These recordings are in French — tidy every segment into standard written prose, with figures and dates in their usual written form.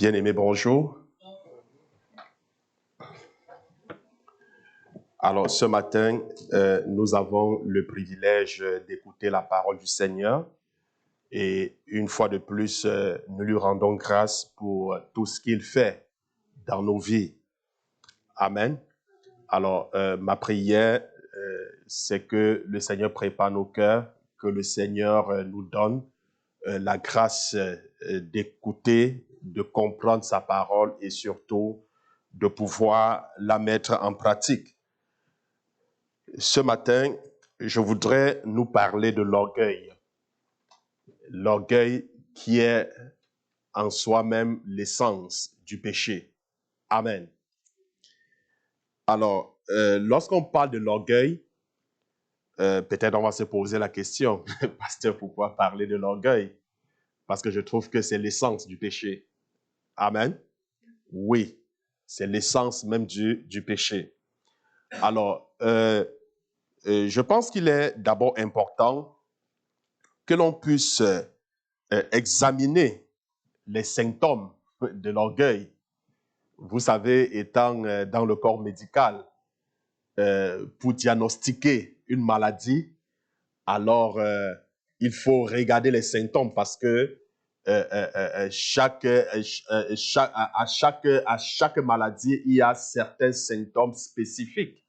Bien-aimés, bonjour. Alors, ce matin, nous avons le privilège d'écouter la parole du Seigneur. Et une fois de plus, nous lui rendons grâce pour tout ce qu'il fait dans nos vies. Amen. Alors, ma prière, c'est que le Seigneur prépare nos cœurs, que le Seigneur nous donne la grâce d'écouter, de comprendre sa parole et surtout de pouvoir la mettre en pratique. Ce matin, je voudrais nous parler de l'orgueil. L'orgueil qui est en soi-même l'essence du péché. Amen. Alors, lorsqu'on parle de l'orgueil, peut-être on va se poser la question, pasteur, pourquoi parler de l'orgueil? Parce que je trouve que c'est l'essence du péché. Amen. Oui, c'est l'essence même du péché. Alors, je pense qu'il est d'abord important que l'on puisse examiner les symptômes de l'orgueil. Vous savez, étant dans le corps médical, pour diagnostiquer une maladie, alors il faut regarder les symptômes parce que à chaque maladie, il y a certains symptômes spécifiques.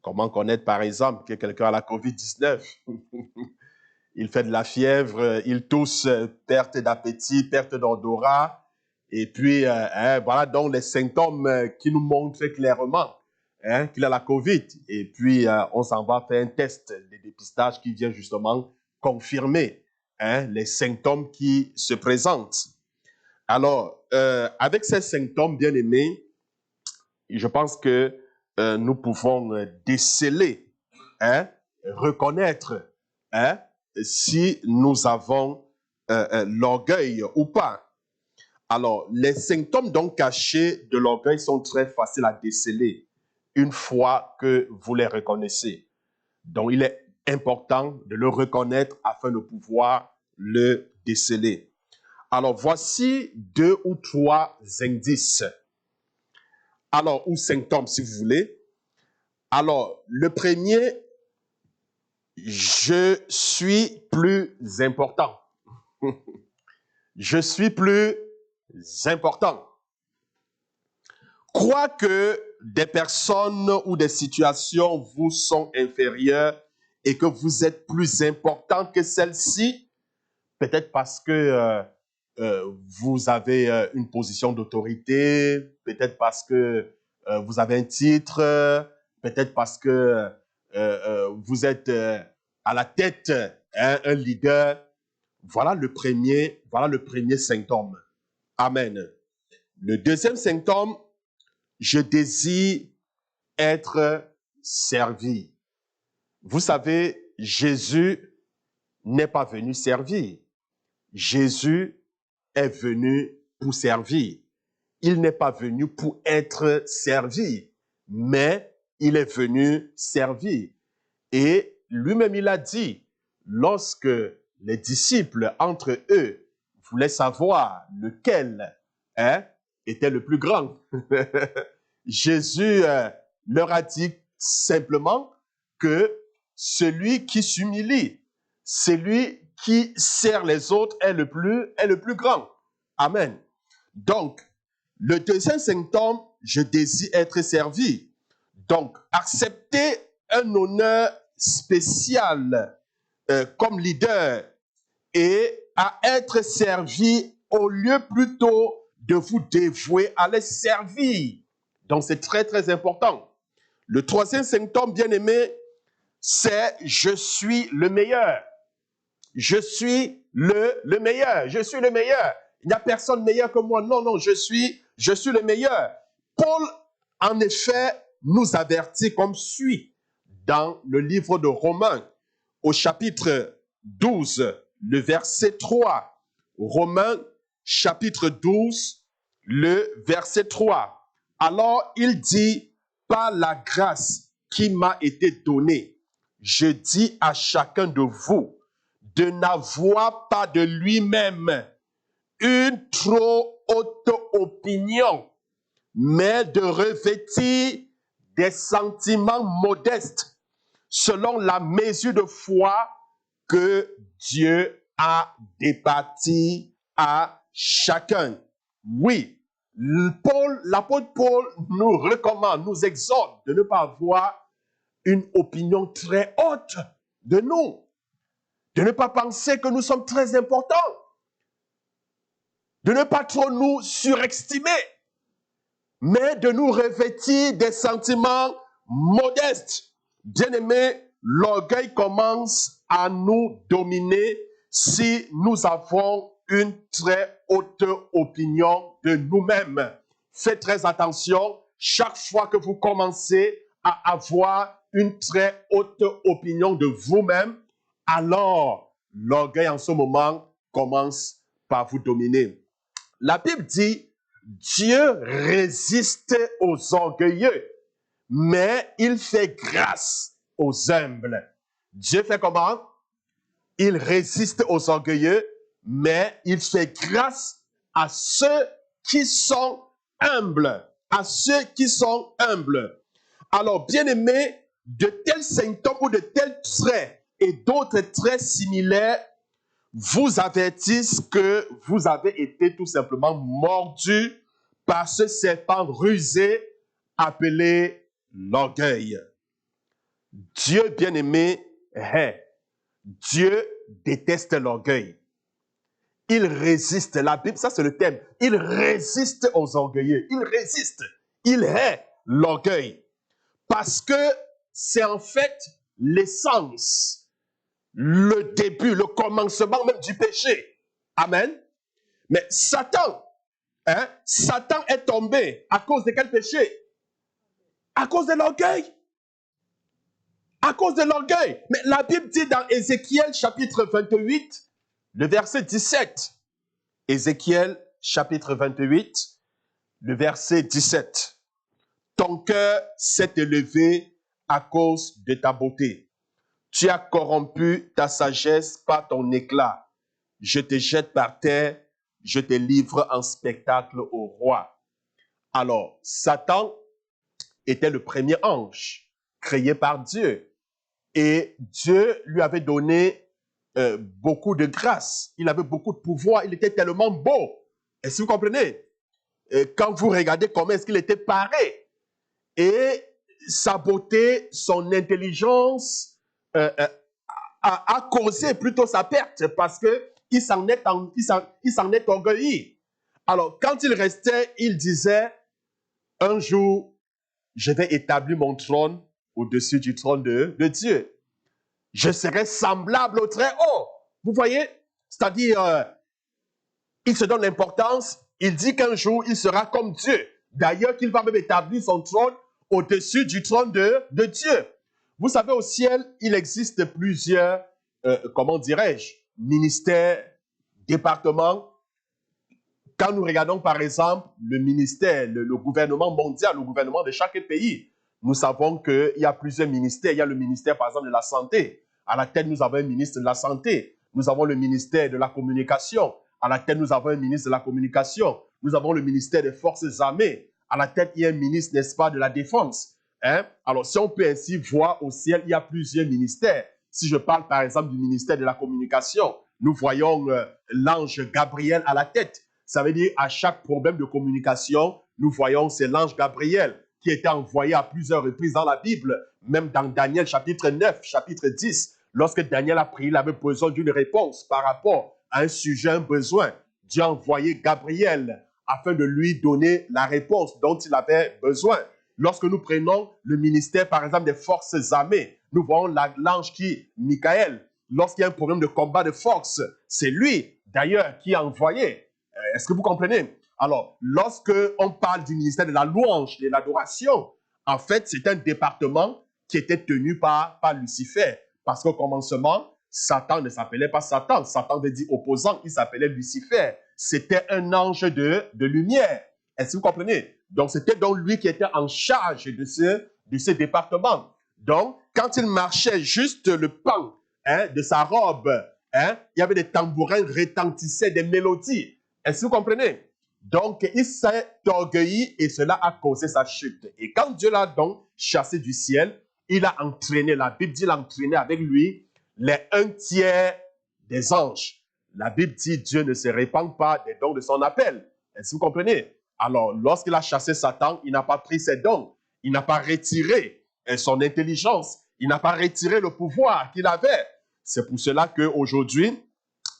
Comment connaître, par exemple, que quelqu'un a la COVID-19? Il fait de la fièvre, il tousse, perte d'appétit, perte d'odorat. Et puis, voilà donc les symptômes qui nous montrent clairement qu'il a la COVID. Et puis, on s'en va faire un test de dépistage qui vient justement confirmer les symptômes qui se présentent. Alors, avec ces symptômes, bien aimés, je pense que nous pouvons déceler, reconnaître si nous avons l'orgueil ou pas. Alors, les symptômes donc cachés de l'orgueil sont très faciles à déceler une fois que vous les reconnaissez. Donc, il est important de le reconnaître afin de pouvoir le déceler. Alors, voici 2 ou 3 indices. Alors, ou symptômes si vous voulez. Alors, le premier, je suis plus important. Je suis plus important. Croire que des personnes ou des situations vous sont inférieures et que vous êtes plus important que celles-ci, peut-être parce que vous avez une position d'autorité, peut-être parce que vous avez un titre, peut-être parce que vous êtes à la tête, un leader. Voilà le premier symptôme. Amen. Le deuxième symptôme, je désire être servi. Vous savez, Jésus n'est pas venu servir. Jésus est venu pour servir. Il n'est pas venu pour être servi, mais il est venu servir. Et lui-même, il a dit, lorsque les disciples, entre eux, voulaient savoir lequel était le plus grand, Jésus leur a dit simplement que celui qui s'humilie, celui qui sert les autres est le plus grand. Amen. Donc, le deuxième symptôme, je désire être servi. Donc, accepter un honneur spécial comme leader et à être servi au lieu plutôt de vous dévouer à les servir. Donc, c'est très, très important. Le troisième symptôme, bien aimé, c'est je suis le meilleur. Je suis le meilleur. Je suis le meilleur. Il n'y a personne meilleur que moi. Non, non, je suis le meilleur. Paul, en effet, nous avertit comme suit dans le livre de Romains, au chapitre 12, le verset 3. Romains, chapitre 12, le verset 3. Alors, il dit, par la grâce qui m'a été donnée, je dis à chacun de vous de n'avoir pas de lui-même une trop haute opinion, mais de revêtir des sentiments modestes selon la mesure de foi que Dieu a départie à chacun. Oui, l'apôtre Paul nous recommande, nous exhorte de ne pas avoir une opinion très haute de nous, de ne pas penser que nous sommes très importants, de ne pas trop nous surestimer, mais de nous revêtir des sentiments modestes. Bien-aimés, l'orgueil commence à nous dominer si nous avons une très haute opinion de nous-mêmes. Faites très attention, chaque fois que vous commencez à avoir une très haute opinion de vous-même, alors l'orgueil en ce moment commence par vous dominer. La Bible dit, Dieu résiste aux orgueilleux, mais il fait grâce aux humbles. Dieu fait comment? Il résiste aux orgueilleux, mais il fait grâce à ceux qui sont humbles. À ceux qui sont humbles. Alors, bien-aimés, de tels symptômes ou de tels traits et d'autres traits similaires vous avertissent que vous avez été tout simplement mordu par ce serpent rusé appelé l'orgueil. Dieu bien-aimé hait. Dieu déteste l'orgueil. Il résiste. La Bible, ça c'est le thème. Il résiste aux orgueilleux. Il résiste. Il hait l'orgueil. Parce que c'est en fait l'essence, le début, le commencement même du péché. Amen. Mais Satan, Satan est tombé à cause de quel péché? À cause de l'orgueil. À cause de l'orgueil. Mais la Bible dit dans Ézéchiel chapitre 28, le verset 17. Ézéchiel chapitre 28, le verset 17. Ton cœur s'est élevé à cause de ta beauté. Tu as corrompu ta sagesse par ton éclat. Je te jette par terre, je te livre en spectacle au roi. Alors, Satan était le premier ange créé par Dieu. Et Dieu lui avait donné beaucoup de grâce. Il avait beaucoup de pouvoir. Il était tellement beau. Est-ce que vous comprenez? Quand vous regardez comment est-ce qu'il était paré. Et sa beauté, son intelligence a causé plutôt sa perte parce qu'il s'en est orgueilli. Alors, quand il restait, il disait, un jour, je vais établir mon trône au-dessus du trône de Dieu. Je serai semblable au Très-Haut. Vous voyez? C'est-à-dire, il se donne l'importance, il dit qu'un jour, il sera comme Dieu. D'ailleurs, qu'il va même établir son trône au-dessus du trône de Dieu. Vous savez, au ciel, il existe plusieurs, comment dirais-je, ministères, départements. Quand nous regardons, par exemple, le ministère, le gouvernement mondial, le gouvernement de chaque pays, nous savons qu'il y a plusieurs ministères. Il y a le ministère, par exemple, de la santé. À la tête, nous avons un ministre de la santé. Nous avons le ministère de la communication. À la tête, nous avons un ministre de la communication. Nous avons le ministère des forces armées. À la tête, il y a un ministre, n'est-ce pas, de la défense. Alors, si on peut ainsi voir au ciel, il y a plusieurs ministères. Si je parle, par exemple, du ministère de la communication, nous voyons l'ange Gabriel à la tête. Ça veut dire, à chaque problème de communication, nous voyons, c'est l'ange Gabriel qui était envoyé à plusieurs reprises dans la Bible, même dans Daniel chapitre 9, chapitre 10. Lorsque Daniel a prié, il avait besoin d'une réponse par rapport à un sujet, un besoin. Dieu a envoyé Gabriel afin de lui donner la réponse dont il avait besoin. Lorsque nous prenons le ministère, par exemple, des forces armées, nous voyons l'ange Michael. Lorsqu'il y a un problème de combat de force, c'est lui, d'ailleurs, qui a envoyé. Est-ce que vous comprenez? Alors, lorsque on parle du ministère de la louange, de l'adoration, en fait, c'est un département qui était tenu par Lucifer. Parce qu'au commencement, Satan ne s'appelait pas Satan. Satan veut dire opposant, il s'appelait Lucifer. C'était un ange de lumière. Est-ce que vous comprenez? Donc, c'était donc lui qui était en charge de ce département. Donc, quand il marchait juste le pan de sa robe, il y avait des tambourins retentissaient, des mélodies. Est-ce que vous comprenez? Donc, il s'est orgueilli et cela a causé sa chute. Et quand Dieu l'a donc chassé du ciel, il a entraîné, la Bible dit, il a entraîné avec lui les 1/3 des anges. La Bible dit, Dieu ne se répand pas des dons de son appel. Est-ce que vous comprenez? Alors, lorsqu'il a chassé Satan, il n'a pas pris ses dons. Il n'a pas retiré son intelligence. Il n'a pas retiré le pouvoir qu'il avait. C'est pour cela qu'aujourd'hui,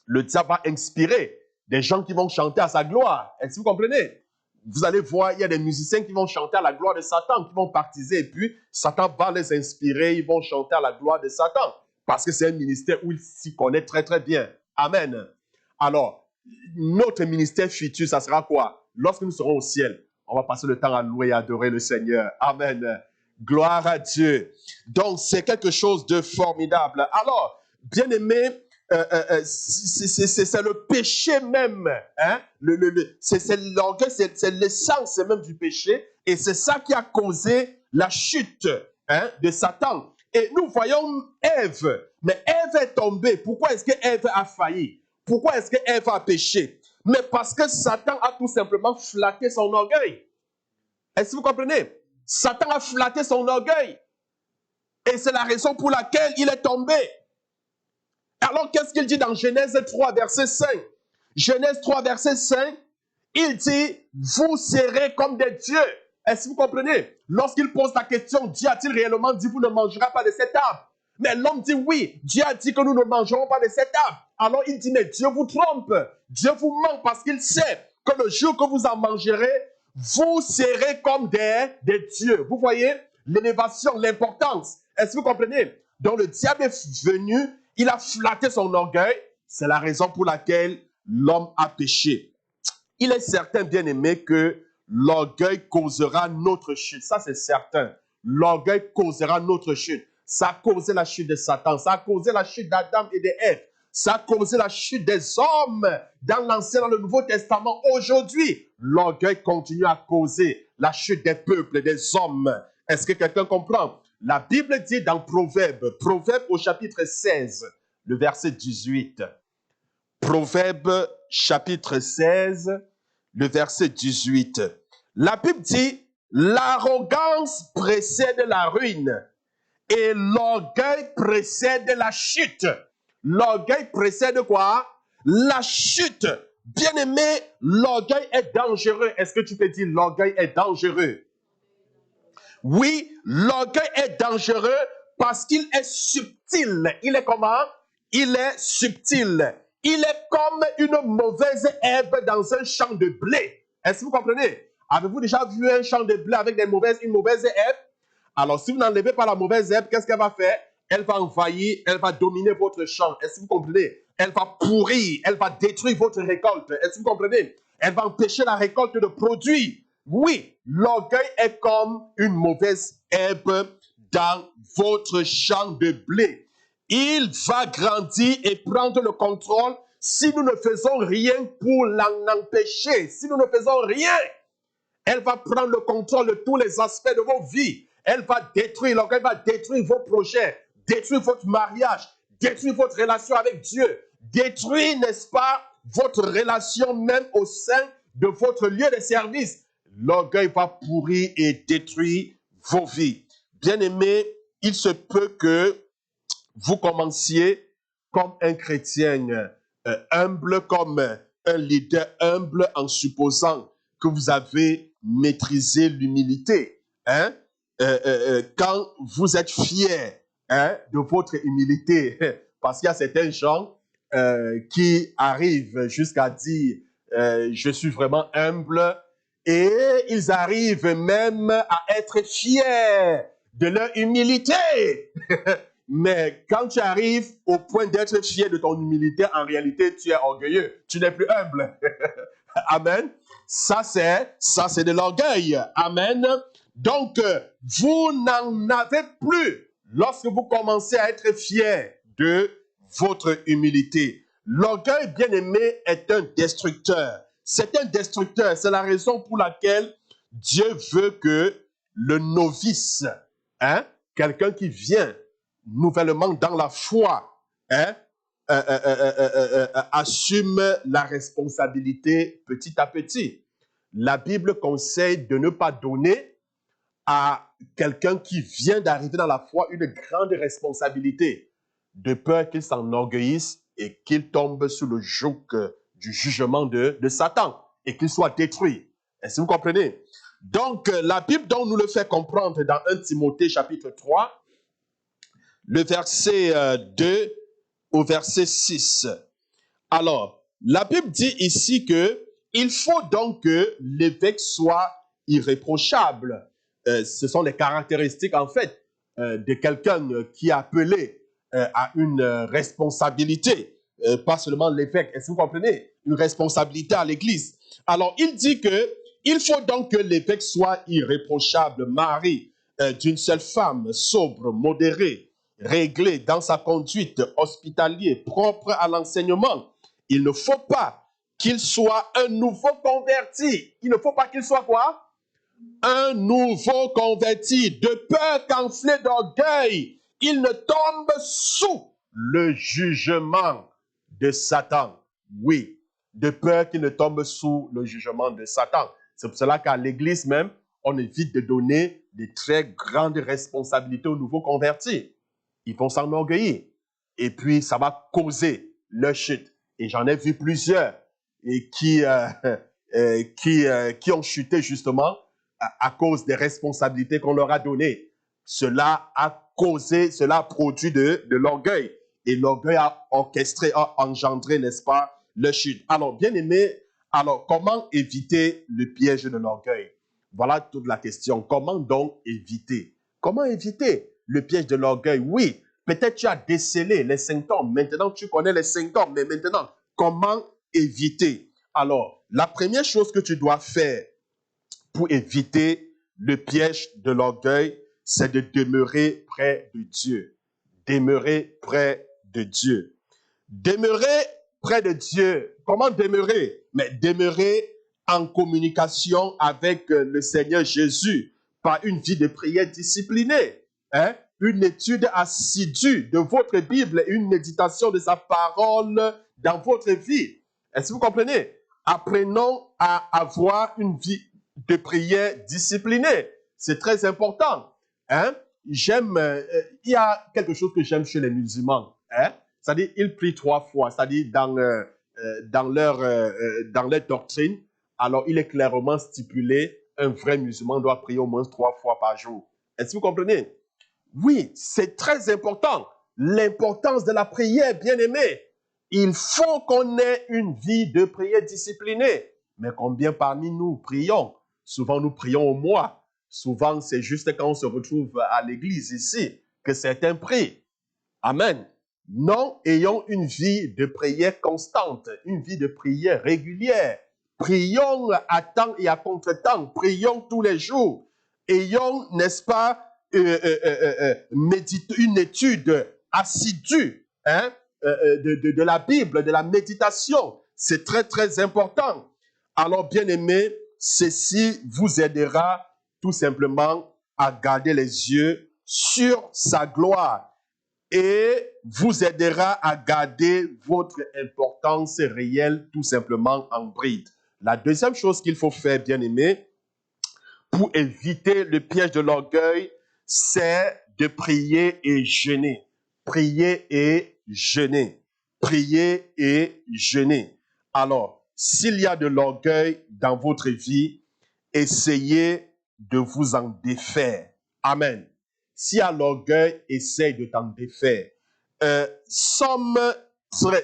le diable va inspirer des gens qui vont chanter à sa gloire. Est-ce que vous comprenez? Vous allez voir, il y a des musiciens qui vont chanter à la gloire de Satan, qui vont partiser, et puis Satan va les inspirer, ils vont chanter à la gloire de Satan, parce que c'est un ministère où il s'y connaît très très bien. Amen. Alors, notre ministère futur, ça sera quoi? Lorsque nous serons au ciel, on va passer le temps à louer et adorer le Seigneur. Amen. Gloire à Dieu. Donc, c'est quelque chose de formidable. Alors, bien aimé, c'est le péché même. Hein? C'est l'orgueil, c'est l'essence même du péché. Et c'est ça qui a causé la chute, hein, de Satan. Et nous voyons Ève. Mais Ève est tombée. Pourquoi est-ce que Ève a failli? Pourquoi est-ce que Ève a péché? Mais parce que Satan a tout simplement flatté son orgueil. Est-ce que vous comprenez? Satan a flatté son orgueil. Et c'est la raison pour laquelle il est tombé. Alors, qu'est-ce qu'il dit dans Genèse 3, verset 5? Genèse 3, verset 5, il dit, vous serez comme des dieux. Est-ce que vous comprenez? Lorsqu'il pose la question, Dieu a-t-il réellement dit, vous ne mangerez pas de cet arbre? Mais l'homme dit, oui, Dieu a dit que nous ne mangerons pas de cet arbre. Alors il dit, mais Dieu vous trompe. Dieu vous ment parce qu'il sait que le jour que vous en mangerez, vous serez comme des dieux. Vous voyez l'élévation, l'importance. Est-ce que vous comprenez? Donc le diable est venu, il a flatté son orgueil. C'est la raison pour laquelle l'homme a péché. Il est certain, bien aimé, que l'orgueil causera notre chute. Ça, c'est certain. L'orgueil causera notre chute. Ça a causé la chute de Satan. Ça a causé la chute d'Adam et d'Ève. Ça a causé la chute des hommes dans l'Ancien et dans le Nouveau Testament. Aujourd'hui, l'orgueil continue à causer la chute des peuples, des hommes. Est-ce que quelqu'un comprend? La Bible dit dans Proverbe au chapitre 16, le verset 18. Proverbe chapitre 16, le verset 18. La Bible dit, l'arrogance précède la ruine et l'orgueil précède la chute. L'orgueil précède quoi? La chute. Bien-aimé, l'orgueil est dangereux. Est-ce que tu peux dire l'orgueil est dangereux? Oui, l'orgueil est dangereux parce qu'il est subtil. Il est comment? Il est subtil. Il est comme une mauvaise herbe dans un champ de blé. Est-ce que vous comprenez? Avez-vous déjà vu un champ de blé avec une mauvaise herbe? Alors, si vous n'enlevez pas la mauvaise herbe, qu'est-ce qu'elle va faire? Elle va envahir, elle va dominer votre champ. Est-ce que vous comprenez? Elle va pourrir, elle va détruire votre récolte. Est-ce que vous comprenez? Elle va empêcher la récolte de produire. Oui, l'orgueil est comme une mauvaise herbe dans votre champ de blé. Il va grandir et prendre le contrôle si nous ne faisons rien pour l'en empêcher. Si nous ne faisons rien, elle va prendre le contrôle de tous les aspects de vos vies. Elle va détruire, l'orgueil va détruire vos projets, détruire votre mariage, détruire votre relation avec Dieu, détruire, n'est-ce pas, votre relation même au sein de votre lieu de service. L'orgueil va pourrir et détruire vos vies. Bien-aimés, il se peut que vous commenciez comme un chrétien humble, comme un leader humble en supposant que vous avez maîtrisé l'humilité. Hein? Quand vous êtes fier, hein, de votre humilité, parce qu'il y a certains gens qui arrivent jusqu'à dire je suis vraiment humble, et ils arrivent même à être fiers de leur humilité. Mais quand tu arrives au point d'être fier de ton humilité, en réalité, tu es orgueilleux. Tu n'es plus humble. Amen. Ça, c'est de l'orgueil. Amen. Donc, vous n'en avez plus lorsque vous commencez à être fier de votre humilité. L'orgueil, bien aimé, est un destructeur. C'est un destructeur. C'est la raison pour laquelle Dieu veut que le novice, hein, quelqu'un qui vient nouvellement dans la foi, hein, assume la responsabilité petit à petit. La Bible conseille de ne pas donner à quelqu'un qui vient d'arriver dans la foi une grande responsabilité, de peur qu'il s'enorgueillisse et qu'il tombe sous le joug du jugement de Satan et qu'il soit détruit. Est-ce que vous comprenez? Donc, la Bible dont nous le fait comprendre dans 1 Timothée chapitre 3, le verset 2 au verset 6. Alors, la Bible dit ici que il faut donc que l'évêque soit irréprochable. Ce sont les caractéristiques, en fait, de quelqu'un qui est appelé à une responsabilité. Pas seulement l'évêque, est-ce que vous comprenez? Une responsabilité à l'Église. Alors, il dit que il faut donc que l'évêque soit irréprochable, mari d'une seule femme, sobre, modéré, réglé dans sa conduite, hospitalier, propre à l'enseignement. Il ne faut pas qu'il soit un nouveau converti. Il ne faut pas qu'il soit quoi? Un nouveau converti, de peur qu'enflé d'orgueil, il ne tombe sous le jugement de Satan. Oui, de peur qu'il ne tombe sous le jugement de Satan. C'est pour cela qu'à l'église même, on évite de donner de très grandes responsabilités aux nouveaux convertis. Ils vont s'enorgueillir. Et puis, ça va causer leur chute. Et j'en ai vu plusieurs et qui ont chuté justement à cause des responsabilités qu'on leur a données. Cela a causé, cela a produit de l'orgueil. Et l'orgueil a orchestré, a engendré, n'est-ce pas, le chute. Alors, bien aimé, alors comment éviter le piège de l'orgueil? Voilà toute la question. Comment donc éviter? Comment éviter le piège de l'orgueil? Oui, peut-être tu as décelé les symptômes. Maintenant, tu connais les symptômes. Mais maintenant, comment éviter? Alors, la première chose que tu dois faire pour éviter le piège de l'orgueil, c'est de demeurer près de Dieu. Demeurer près de Dieu. Demeurer près de Dieu. Comment demeurer? Mais demeurer en communication avec le Seigneur Jésus par une vie de prière disciplinée. Hein? Une étude assidue de votre Bible et une méditation de sa parole dans votre vie. Est-ce que vous comprenez? Apprenons à avoir une vie de prière disciplinée. C'est très important. Hein? Il y a quelque chose que j'aime chez les musulmans. Hein? C'est-à-dire, ils prient 3 fois. C'est-à-dire, dans leur doctrine, alors il est clairement stipulé, un vrai musulman doit prier au moins 3 fois par jour. Est-ce que vous comprenez? Oui, c'est très important. L'importance de la prière, bien aimé. Il faut qu'on ait une vie de prière disciplinée. Mais combien parmi nous prions? Souvent, nous prions au mois. Souvent, c'est juste quand on se retrouve à l'église ici que certains prient. Amen. Non, ayons une vie de prière constante, une vie de prière régulière. Prions à temps et à contre-temps. Prions tous les jours. Ayons, n'est-ce pas, une étude assidue hein, de la Bible, de la méditation. C'est très, très important. Alors, bien aimé, ceci vous aidera tout simplement à garder les yeux sur sa gloire et vous aidera à garder votre importance réelle tout simplement en bride. La deuxième chose qu'il faut faire, bien aimé, pour éviter le piège de l'orgueil, c'est de prier et jeûner. Prier et jeûner. Prier et jeûner. Alors, s'il y a de l'orgueil dans votre vie, essayez de vous en défaire. Amen. S'il y a l'orgueil, essaye de t'en défaire. Somme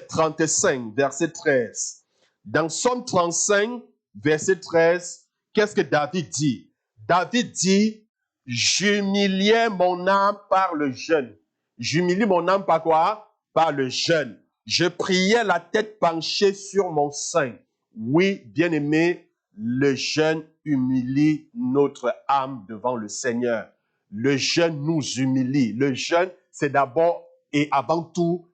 35, verset 13. Dans Somme 35, verset 13, qu'est-ce que David dit? David dit, j'humiliais mon âme par le jeûne. J'humilie mon âme par quoi? Par le jeûne. Je priais la tête penchée sur mon sein. Oui, bien-aimé, le jeûne humilie notre âme devant le Seigneur. Le jeûne nous humilie. Le jeûne, c'est d'abord et avant tout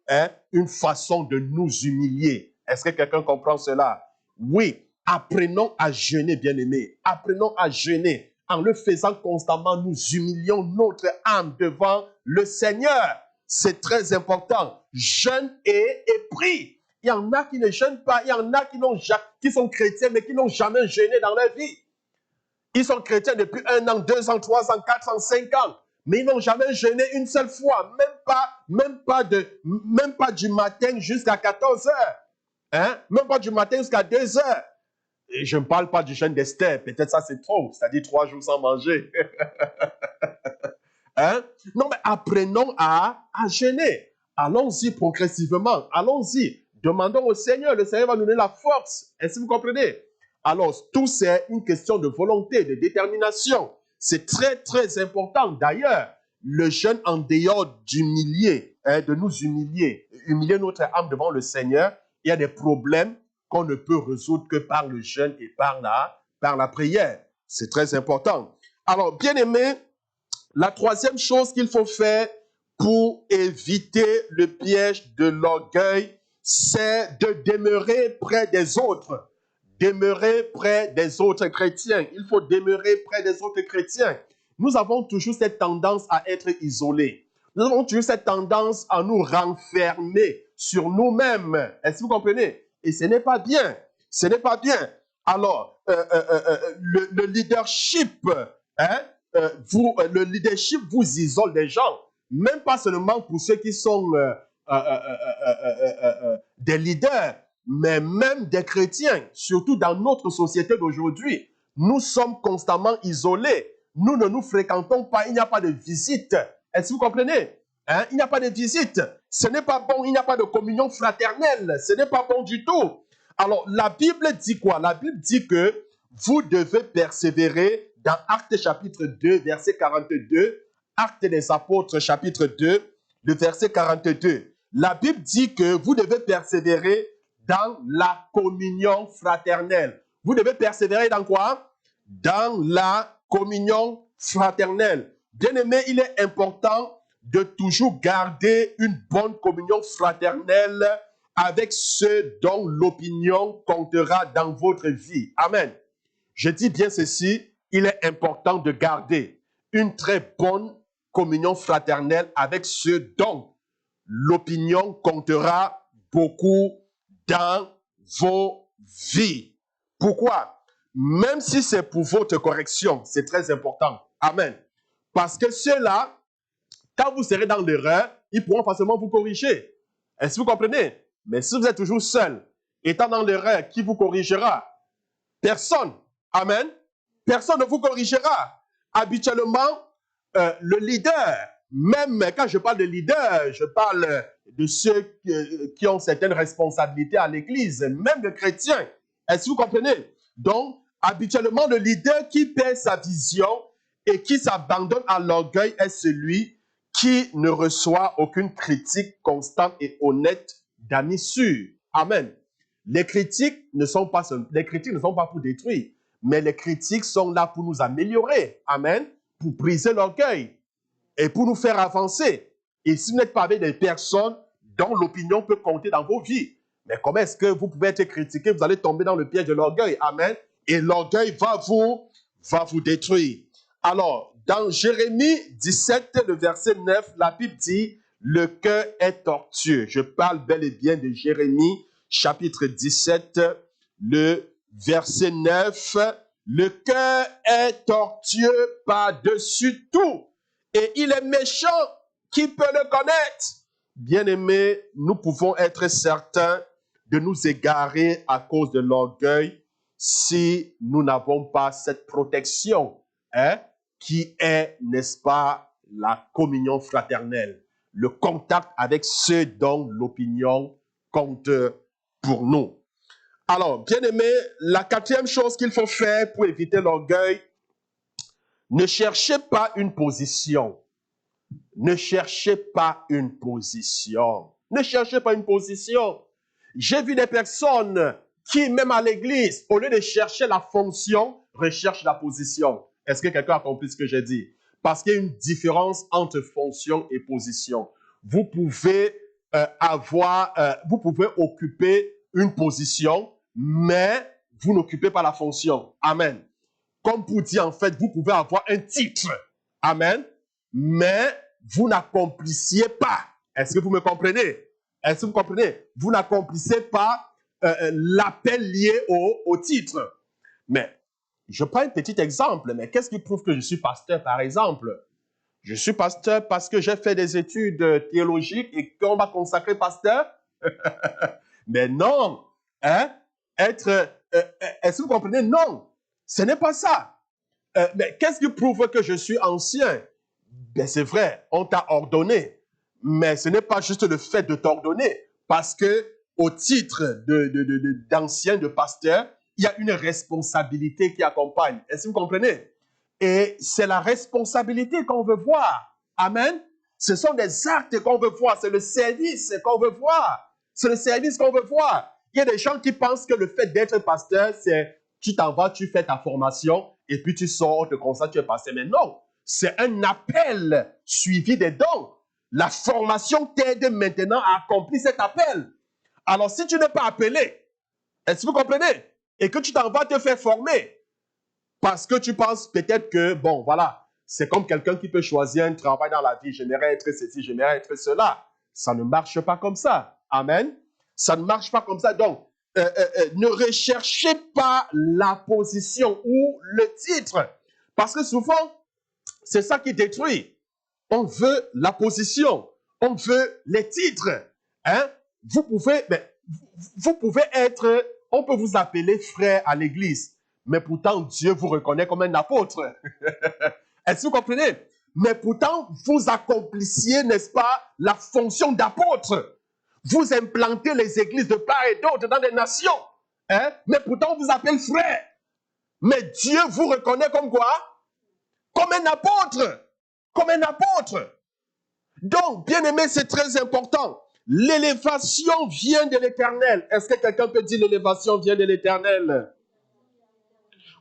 une façon de nous humilier. Est-ce que quelqu'un comprend cela? Oui. Apprenons à jeûner, bien-aimés. Apprenons à jeûner. En le faisant constamment, nous humilions notre âme devant le Seigneur. C'est très important. Jeûne et prie. Il y en a qui ne jeûnent pas. Il y en a qui sont chrétiens, mais qui n'ont jamais jeûné dans leur vie. Ils sont chrétiens depuis 1 an, 2 ans, 3 ans, 4 ans, 5 ans. Mais ils n'ont jamais jeûné une seule fois. Même pas du matin jusqu'à 14 heures. Hein? Même pas du matin jusqu'à 2 heures. Et je ne parle pas du jeûne d'Esther. Peut-être ça c'est trop. C'est-à-dire 3 jours sans manger. Hein? Non, mais apprenons à jeûner. Allons-y progressivement. Allons-y. Demandons au Seigneur. Le Seigneur va nous donner la force. Est-ce que vous comprenez? Alors, tout c'est une question de volonté, de détermination. C'est très, très important. D'ailleurs, le jeûne en dehors d'humilier, de nous humilier notre âme devant le Seigneur, il y a des problèmes qu'on ne peut résoudre que par le jeûne et par la prière. C'est très important. Alors, bien aimé, la troisième chose qu'il faut faire pour éviter le piège de l'orgueil, c'est de demeurer près des autres. Demeurer près des autres chrétiens. Il faut demeurer près des autres chrétiens. Nous avons toujours cette tendance à être isolés. Nous avons toujours cette tendance à nous renfermer sur nous-mêmes. Est-ce que vous comprenez? Et ce n'est pas bien. Ce n'est pas bien. Alors, le leadership, le leadership vous isole des gens. Même pas seulement pour ceux qui sont des leaders, mais même des chrétiens, surtout dans notre société d'aujourd'hui. Nous sommes constamment isolés. Nous ne nous fréquentons pas. Il n'y a pas de visite. Est-ce que vous comprenez? Hein? Il n'y a pas de visite. Ce n'est pas bon. Il n'y a pas de communion fraternelle. Ce n'est pas bon du tout. Alors, la Bible dit quoi? La Bible dit que vous devez persévérer dans Actes chapitre 2, verset 42. Actes des Apôtres chapitre 2, le verset 42. La Bible dit que vous devez persévérer dans la communion fraternelle. Vous devez persévérer dans quoi? Dans la communion fraternelle. Bien-aimé, il est important de toujours garder une bonne communion fraternelle avec ceux dont l'opinion comptera dans votre vie. Amen. Je dis bien ceci, il est important de garder une très bonne communion fraternelle avec ceux dont l'opinion comptera beaucoup dans vos vies. Pourquoi? Même si c'est pour votre correction, c'est très important. Amen. Parce que ceux-là, quand vous serez dans l'erreur, ils pourront facilement vous corriger. Est-ce que vous comprenez? Mais si vous êtes toujours seul, étant dans l'erreur, qui vous corrigera? Personne. Amen. Personne ne vous corrigera. Habituellement, le leader, même quand je parle de leader, je parle de ceux qui ont certaines responsabilités à l'église, même de chrétiens. Est-ce que vous comprenez? Donc, habituellement, le leader qui perd sa vision et qui s'abandonne à l'orgueil est celui qui ne reçoit aucune critique constante et honnête d'amis sûrs. Amen. Les critiques ne sont pas pour détruire, mais les critiques sont là pour nous améliorer. Amen. Pour briser l'orgueil et pour nous faire avancer. Et si vous n'êtes pas avec des personnes dont l'opinion peut compter dans vos vies, mais comment est-ce que vous pouvez être critiqué? Vous allez tomber dans le piège de l'orgueil. Amen. Et l'orgueil va vous détruire. Alors, dans Jérémie 17, le verset 9, la Bible dit, le cœur est tortueux. Je parle bel et bien de Jérémie, chapitre 17, le verset 9. Le cœur est tortueux par-dessus tout, et il est méchant. Qui peut le connaître? Bien-aimés, nous pouvons être certains de nous égarer à cause de l'orgueil si nous n'avons pas cette protection, qui est, n'est-ce pas, la communion fraternelle, le contact avec ceux dont l'opinion compte pour nous. Alors, bien-aimés, la quatrième chose qu'il faut faire pour éviter l'orgueil, ne cherchez pas une position. Ne cherchez pas une position. Ne cherchez pas une position. J'ai vu des personnes qui, même à l'église, au lieu de chercher la fonction, recherchent la position. Est-ce que quelqu'un a compris ce que j'ai dit? Parce qu'il y a une différence entre fonction et position. Vous pouvez vous pouvez occuper une position, mais vous n'occupez pas la fonction. Amen. Comme pour dire, en fait, vous pouvez avoir un titre. Amen. Mais vous n'accomplissiez pas Est-ce que vous me comprenez? Est-ce que vous comprenez? Vous n'accomplissez pas l'appel lié au titre. Mais je prends un petit exemple. Mais qu'est-ce qui prouve que je suis pasteur, par exemple? Je suis pasteur parce que j'ai fait des études théologiques et qu'on m'a consacré pasteur? Mais non. Hein? Est-ce que vous comprenez? Non. Ce n'est pas ça. Mais qu'est-ce qui prouve que je suis ancien? Ben c'est vrai, on t'a ordonné. Mais ce n'est pas juste le fait de t'ordonner. Parce que au titre d'ancien, de pasteur, il y a une responsabilité qui accompagne. Est-ce que vous comprenez? Et c'est la responsabilité qu'on veut voir. Amen. Ce sont des actes qu'on veut voir. C'est le service qu'on veut voir. C'est le service qu'on veut voir. Il y a des gens qui pensent que le fait d'être pasteur, c'est tu t'en vas, tu fais ta formation et puis tu sors, te consacres, tu es pasteur. Mais non, c'est un appel suivi des dons. La formation t'aide maintenant à accomplir cet appel. Alors, si tu n'es pas appelé, est-ce que vous comprenez? Et que tu t'en vas te faire former, parce que tu penses peut-être que, bon, voilà, c'est comme quelqu'un qui peut choisir un travail dans la vie. J'aimerais être ceci, j'aimerais être cela. Ça ne marche pas comme ça. Amen. Ça ne marche pas comme ça. Donc, ne recherchez pas la position ou le titre. Parce que souvent, c'est ça qui détruit. On veut la position. On veut les titres. Hein? Vous pouvez être, on peut vous appeler frère à l'église. Mais pourtant, Dieu vous reconnaît comme un apôtre. Est-ce que vous comprenez? Mais pourtant, vous accomplissiez, n'est-ce pas, la fonction d'apôtre. Vous implantez les églises de part et d'autre dans les nations. Hein? Mais pourtant, on vous appelle frère. Mais Dieu vous reconnaît comme quoi? Comme un apôtre. Comme un apôtre. Donc, bien aimé, c'est très important. L'élévation vient de l'Éternel. Est-ce que quelqu'un peut dire l'élévation vient de l'Éternel?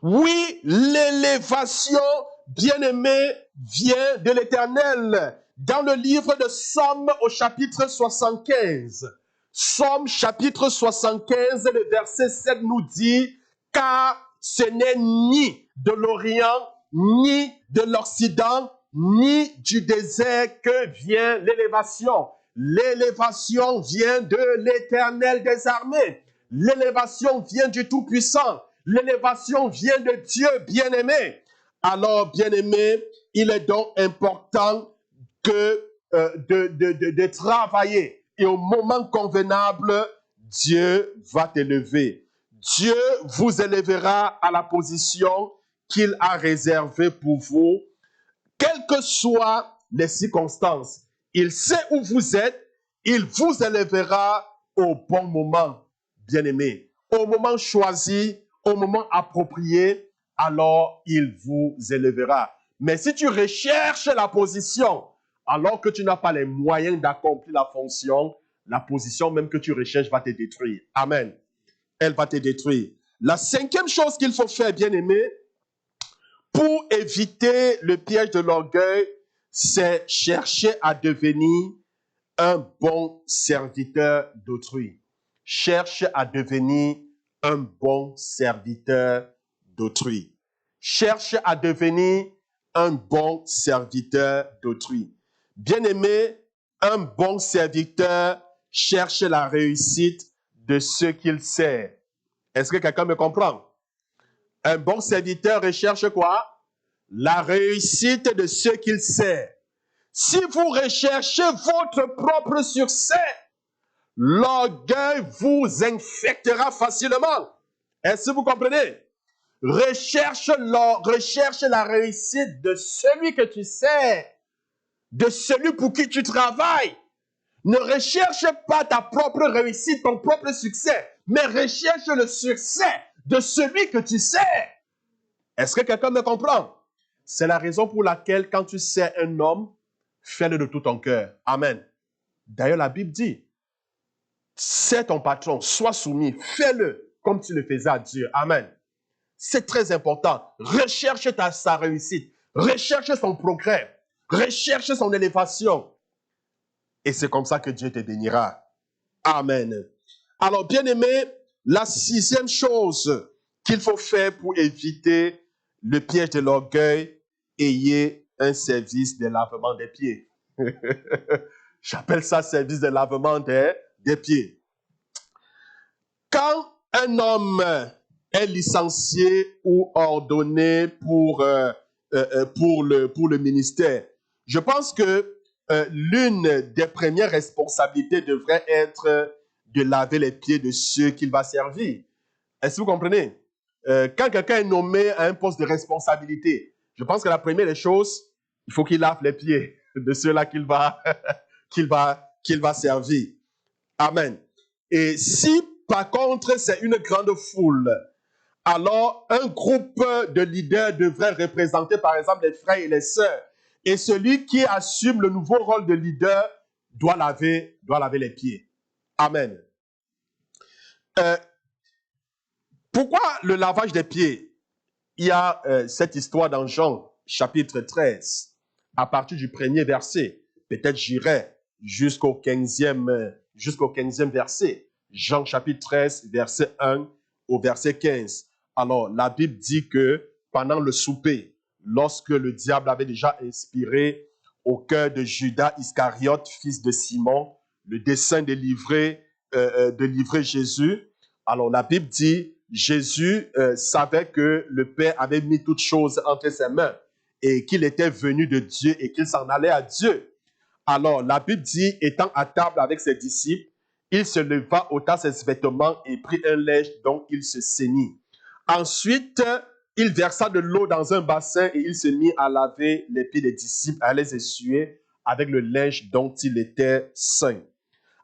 Oui, l'élévation, bien-aimé, vient de l'Éternel. Dans le livre de Somme au chapitre 75, Somme chapitre 75, le verset 7 nous dit, « Car ce n'est ni de l'Orient, ni de l'Occident, ni du désert que vient l'élévation. L'élévation vient de l'Éternel des armées. L'élévation vient du Tout-Puissant. L'élévation vient de Dieu bien-aimé. » Alors, bien-aimé, il est donc important que de travailler. Et au moment convenable, Dieu va t'élever. Dieu vous élèvera à la position qu'il a réservée pour vous, quelles que soient les circonstances. Il sait où vous êtes, il vous élèvera au bon moment, bien-aimé. Au moment choisi, au moment approprié, alors il vous élèvera. Mais si tu recherches la position, alors que tu n'as pas les moyens d'accomplir la fonction, la position même que tu recherches va te détruire. Amen. Elle va te détruire. La cinquième chose qu'il faut faire, bien-aimé, pour éviter le piège de l'orgueil, c'est chercher à devenir un bon serviteur d'autrui. Cherche à devenir un bon serviteur d'autrui. Cherche à devenir un bon serviteur d'autrui. Bien-aimé, un bon serviteur cherche la réussite de ceux qu'il sert. Est-ce que quelqu'un me comprend? Un bon serviteur recherche quoi? La réussite de ceux qu'il sert. Si vous recherchez votre propre succès, l'orgueil vous infectera facilement. Est-ce que vous comprenez? Recherche la réussite de celui que tu sers, de celui pour qui tu travailles. Ne recherche pas ta propre réussite, ton propre succès, mais recherche le succès de celui que tu sers. Est-ce que quelqu'un me comprend? C'est la raison pour laquelle quand tu sers un homme, fais-le de tout ton cœur. Amen. D'ailleurs, la Bible dit, sers ton patron, sois soumis, fais-le comme tu le faisais à Dieu. Amen. C'est très important. Recherche sa réussite, recherche son progrès, recherche son élévation. Et c'est comme ça que Dieu te bénira. Amen. Alors, bien-aimé, la sixième chose qu'il faut faire pour éviter le piège de l'orgueil, ayez un service de lavement des pieds. J'appelle ça service de lavement des pieds. Quand un homme est licencié ou ordonné pour le ministère, je pense que l'une des premières responsabilités devrait être de laver les pieds de ceux qu'il va servir. Est-ce que vous comprenez? Quand quelqu'un est nommé à un poste de responsabilité, je pense que la première des choses, il faut qu'il lave les pieds de ceux-là qu'il va servir. Amen. Et si, par contre, c'est une grande foule, alors un groupe de leaders devrait représenter, par exemple, les frères et les sœurs. Et celui qui assume le nouveau rôle de leader doit laver les pieds. Amen. Pourquoi le lavage des pieds? Il y a cette histoire dans Jean, chapitre 13, à partir du premier verset. Peut-être j'irai jusqu'au 15e verset. Jean, chapitre 13, verset 1 au verset 15. Alors, la Bible dit que pendant le souper, lorsque le diable avait déjà inspiré au cœur de Judas Iscariote, fils de Simon, le dessein de livrer Jésus, alors la Bible dit, Jésus savait que le Père avait mis toutes choses entre ses mains et qu'il était venu de Dieu et qu'il s'en allait à Dieu. Alors, la Bible dit, étant à table avec ses disciples, il se leva, ôta ses vêtements et prit un linge dont il se ceignit. Ensuite, il versa de l'eau dans un bassin et il se mit à laver les pieds des disciples, à les essuyer avec le linge dont il était ceint.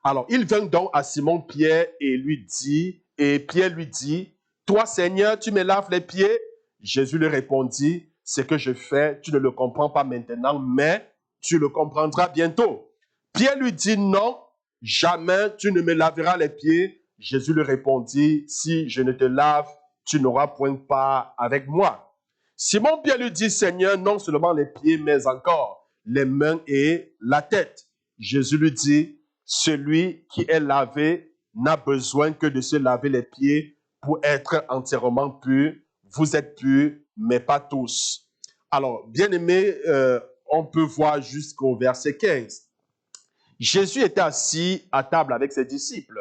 Alors, il vint donc à Simon-Pierre et Pierre lui dit, « Toi, Seigneur, tu me laves les pieds ?» Jésus lui répondit, « Ce que je fais, tu ne le comprends pas maintenant, mais tu le comprendras bientôt. » Pierre lui dit, « Non, jamais tu ne me laveras les pieds. » Jésus lui répondit, « Si je ne te lave, tu n'auras point part avec moi. » Simon-Pierre lui dit, « Seigneur, non seulement les pieds, mais encore les mains et la tête. » Jésus lui dit, « Celui qui est lavé n'a besoin que de se laver les pieds pour être entièrement pur. Vous êtes purs, mais pas tous. » Alors, bien aimé, on peut voir jusqu'au verset 15. Jésus était assis à table avec ses disciples.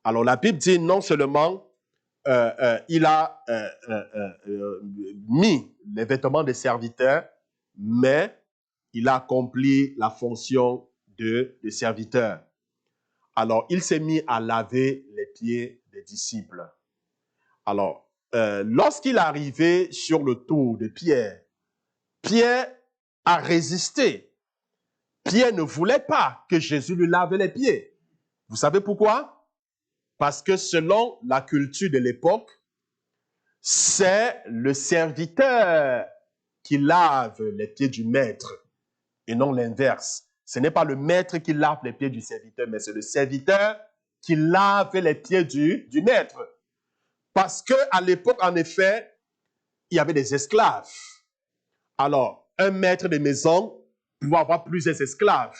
Alors, la Bible dit non seulement il a mis les vêtements des serviteurs, mais il a accompli la fonction de serviteur. Alors, il s'est mis à laver les pieds des disciples. Alors, lorsqu'il est arrivé sur le tour de Pierre, Pierre a résisté. Pierre ne voulait pas que Jésus lui lave les pieds. Vous savez pourquoi? Parce que selon la culture de l'époque, c'est le serviteur qui lave les pieds du maître et non l'inverse. Ce n'est pas le maître qui lave les pieds du serviteur, mais c'est le serviteur qui lave les pieds du maître. Parce qu'à l'époque, en effet, il y avait des esclaves. Alors, un maître de maison pouvait avoir plusieurs esclaves.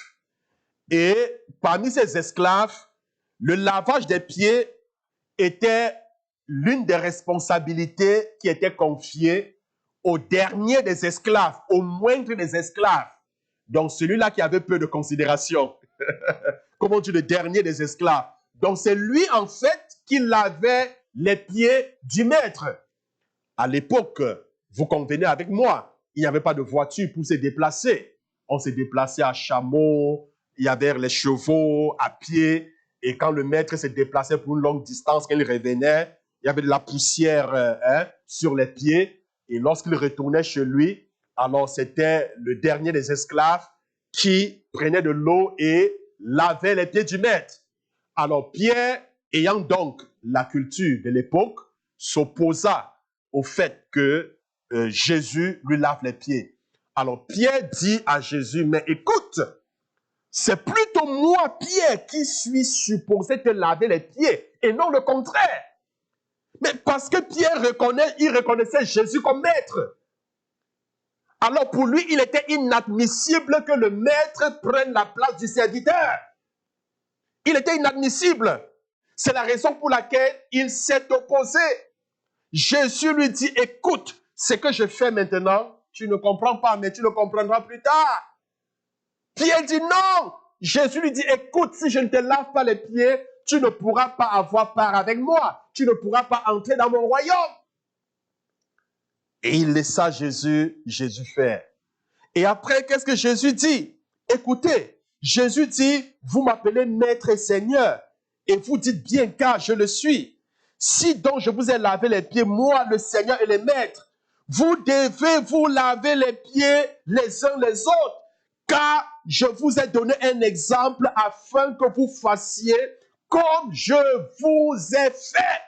Et parmi ces esclaves, le lavage des pieds était l'une des responsabilités qui était confiée au dernier des esclaves, au moindre des esclaves. Donc, celui-là qui avait peu de considération. Comment dire, le dernier des esclaves. Donc, c'est lui, en fait, qui lavait les pieds du maître. À l'époque, vous convenez avec moi, il n'y avait pas de voiture pour se déplacer. On se déplaçait à chameau, il y avait les chevaux, à pied. Et quand le maître se déplaçait pour une longue distance, quand il revenait, il y avait de la poussière sur les pieds. Et lorsqu'il retournait chez lui, alors c'était le dernier des esclaves qui prenait de l'eau et lavait les pieds du maître. Alors Pierre, ayant donc la culture de l'époque, s'opposa au fait que Jésus lui lave les pieds. Alors Pierre dit à Jésus, mais écoute, c'est plutôt moi, Pierre, qui suis supposé te laver les pieds et non le contraire. Mais parce que Pierre reconnaissait Jésus comme maître. Alors pour lui, il était inadmissible que le maître prenne la place du serviteur. Il était inadmissible. C'est la raison pour laquelle il s'est opposé. Jésus lui dit, écoute, ce que je fais maintenant, tu ne comprends pas, mais tu le comprendras plus tard. Pierre dit non, Jésus lui dit, écoute, si je ne te lave pas les pieds, tu ne pourras pas avoir part avec moi. Tu ne pourras pas entrer dans mon royaume. Et il laissa Jésus faire. Et après, qu'est-ce que Jésus dit? Écoutez, Jésus dit, vous m'appelez maître et seigneur, et vous dites bien car je le suis. Si donc je vous ai lavé les pieds, moi, le Seigneur et le maître, vous devez vous laver les pieds les uns les autres, car je vous ai donné un exemple afin que vous fassiez comme je vous ai fait.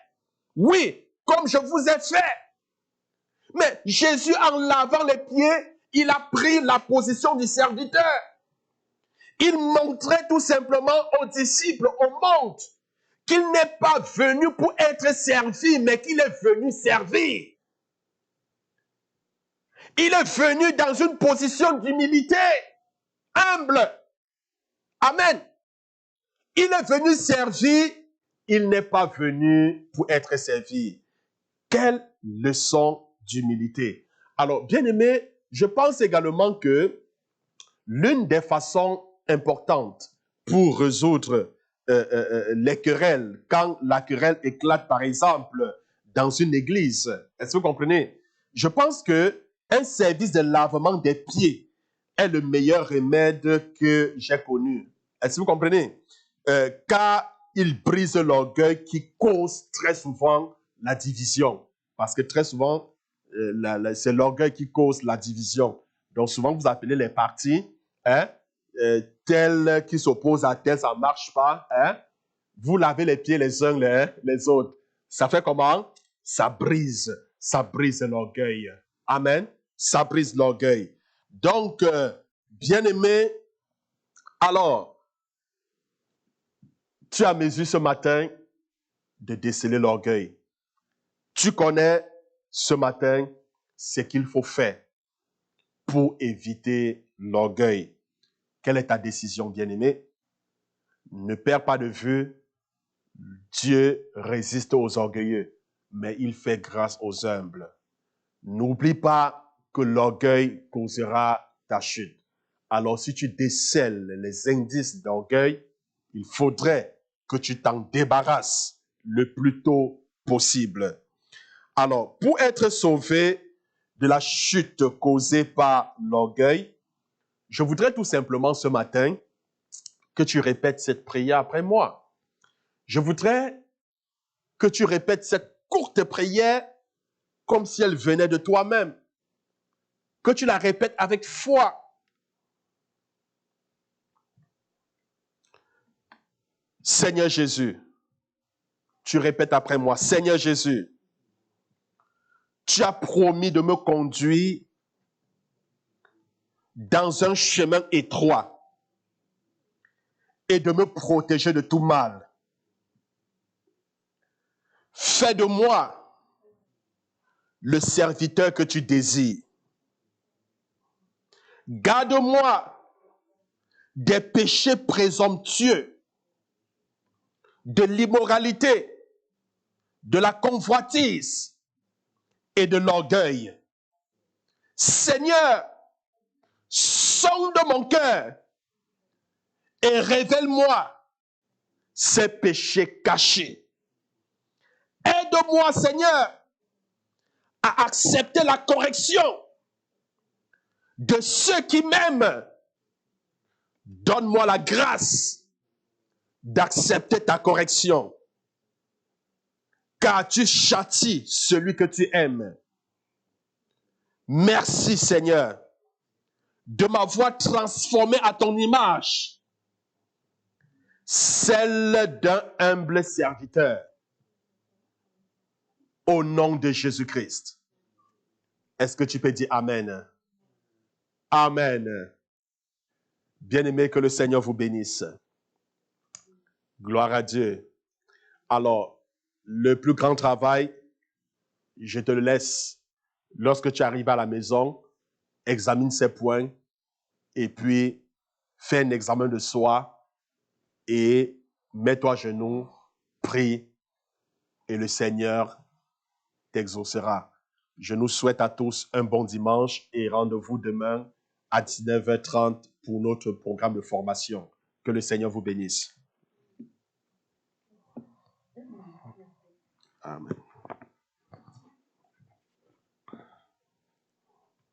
Oui, comme je vous ai fait. Mais Jésus, en lavant les pieds, il a pris la position du serviteur. Il montrait tout simplement aux disciples, au monde, qu'il n'est pas venu pour être servi, mais qu'il est venu servir. Il est venu dans une position d'humilité, humble. Amen. Il est venu servir, il n'est pas venu pour être servi. Quelle leçon d'humilité. Alors, bien-aimés, je pense également que l'une des façons importantes pour résoudre les querelles, quand la querelle éclate, par exemple, dans une église, est-ce que vous comprenez? Je pense que un service de lavement des pieds est le meilleur remède que j'ai connu. Est-ce que vous comprenez? Car il brise l'orgueil qui cause très souvent la division. Parce que très souvent, c'est l'orgueil qui cause la division. Donc souvent, vous appelez les partis, hein, tel qui s'oppose à tel, ça ne marche pas. Hein? Vous lavez les pieds les uns les autres. Ça fait comment? Ça brise l'orgueil. Amen. Ça brise l'orgueil. Donc, bien-aimé, alors, tu as mesure ce matin de déceler l'orgueil. Tu connais ce matin ce qu'il faut faire pour éviter l'orgueil. Quelle est ta décision, bien-aimé? Ne perds pas de vue, Dieu résiste aux orgueilleux, mais il fait grâce aux humbles. N'oublie pas que l'orgueil causera ta chute. Alors, si tu décèles les indices d'orgueil, il faudrait que tu t'en débarrasses le plus tôt possible. Alors, pour être sauvé de la chute causée par l'orgueil, je voudrais tout simplement ce matin que tu répètes cette prière après moi. Je voudrais que tu répètes cette courte prière comme si elle venait de toi-même. Que tu la répètes avec foi. Seigneur Jésus, tu répètes après moi. Seigneur Jésus, tu as promis de me conduire dans un chemin étroit et de me protéger de tout mal. Fais de moi le serviteur que tu désires. Garde-moi des péchés présomptueux, de l'immoralité, de la convoitise et de l'orgueil. Seigneur, sonde mon cœur et révèle-moi ces péchés cachés. Aide-moi, Seigneur, à accepter la correction de ceux qui m'aiment. Donne-moi la grâce d'accepter ta correction, car tu châties celui que tu aimes. Merci, Seigneur, de m'avoir transformé à ton image, celle d'un humble serviteur. Au nom de Jésus-Christ. Est-ce que tu peux dire Amen? Amen. Bien-aimé, que le Seigneur vous bénisse. Gloire à Dieu. Alors, le plus grand travail, je te le laisse. Lorsque tu arrives à la maison, examine ces points et puis fais un examen de soi et mets-toi à genoux, prie et le Seigneur t'exaucera. Je nous souhaite à tous un bon dimanche et rendez-vous demain à 19h30 pour notre programme de formation. Que le Seigneur vous bénisse. Amen.